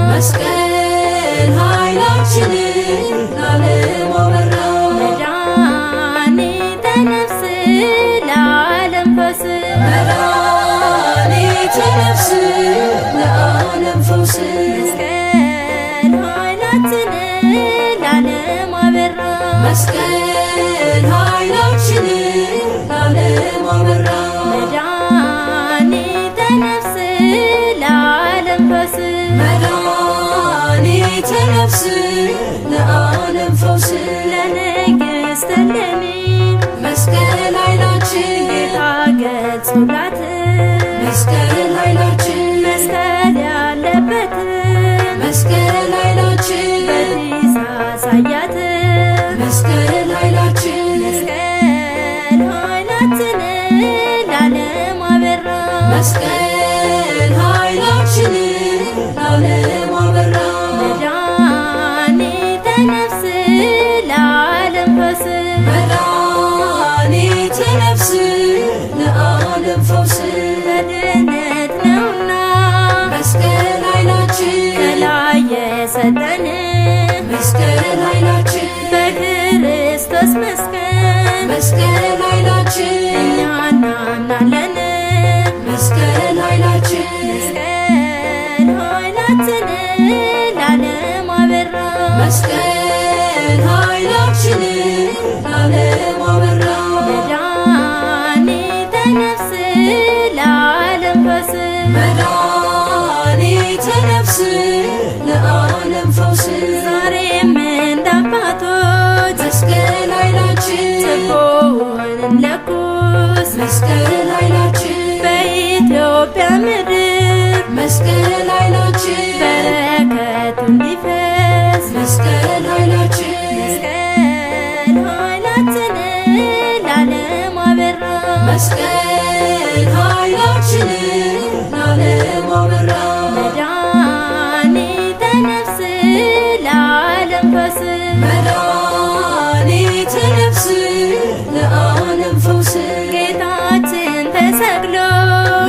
መስቀል ኃይላችን ለዓለም አበራ መድኃኒተ ነፍስ ለዓለም ፈውስ መድኃኒተ ነፍስ ለዓለም ፈውስ መስቀል ኃይላችን ለዓለም አበራ መስቀል ኃይላችን ለዓለም አበራ መድኃኒተ ነፍስ ለዓለም ፈውስ መድኃኒተ ነፍስ ለዓለም ፈውስ ለንግሥት እሌኒ መስቀል ኃይላችን ጌታ ገልጾላት መስቀል ኃይላችን መስቀል ያለበት መስቀል ኃይላችን በፊት አሳያት መስቀል ኃይላችን መስቀል ኃይላችን ለዓለም አበራ መስቀል ኃይላችን ለዓለም አበራ መድኃኒተ ነፍስ ለዓለም ፈውስ መድኃኒተ ነፍስ ለዓለም ፈውስ በድነት ነውና መስቀል ኃይላችን ከላይ የሰጠን መስቀል ኃይላችን በክርስቶስ መስቀል መስቀል ኃይላችን እኛ እናምናለን መስቀል ኃይላችን መስቀል ኃይላችን ለዓለም አበራ መስቀል ኃይላችን ለዓለም አበራ መድኃኒተ ነፍስ ለዓለም ፈውስ መድኃኒተ ነፍስ ለዓለም ፈውስ ዛሬም እንደ አባቶች መስቀል ኃይላችን ችቦውን እንለኩስ መስቀል ኃይላችን በኢትዮጵያ ምድር መስቀል ኃይላችን በረከቱ እንዲፈስ መስቀል ኃይላችን መስቀል ኃይላችን ለዓለም አበራ መስቀል ኃይላችን ለዓለም አበራ መድኃኒተ ነፍስ ለዓለም ፈውስ መድኃኒተ ነፍስ ለዓለም ፈውስ ጌታችን ተሰቅሎ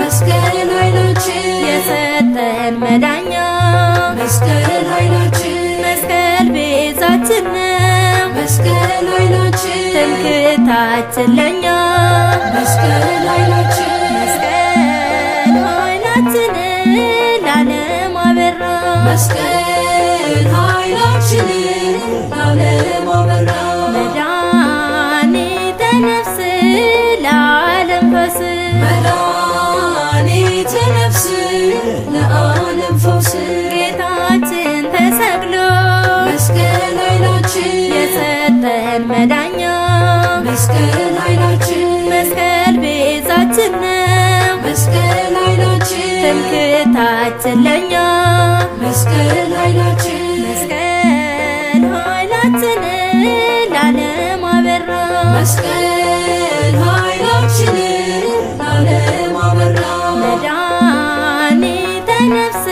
መስቀል ኃይላችን የሰጠን መዳኛ መስቀል ኃይላችን መስቀል ቤዛችን ነው መስቀል ኃይላችን ትምክህታችን ለኛ መስቀል ኃይላችን መስቀል ኃይላችን ለዓለም አበራ መስቀል ኃይላችን ለዓለም አበራ መድኃኒተ ነፍስ ለዓለም ፈውስ መድኃኒተ ነፍስ ለዓለም ፈውስ ጌታችን ተሰቅሎ መስቀል ኃይላችን የሰጠን መዳኛ መስቀል ኃይላችን መስቀል ቤዛችን ነው መስቀል ኃይላችን ትምክህታችን ለኛ መስቀል ኃይላችን መስቀል ኃይላችን ለዓለም አበራ መስቀል ኃይላችን ለዓለም አበራ መድኃኒተ ነፍስ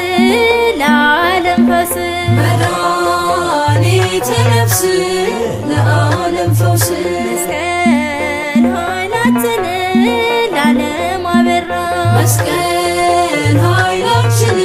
ለዓለም ፈውስ መድኃኒተ ነፍስ ለዓለም ፈውስ መስቀል ኃይላችን ለዓለም አበራ መስቀል ኃይላችን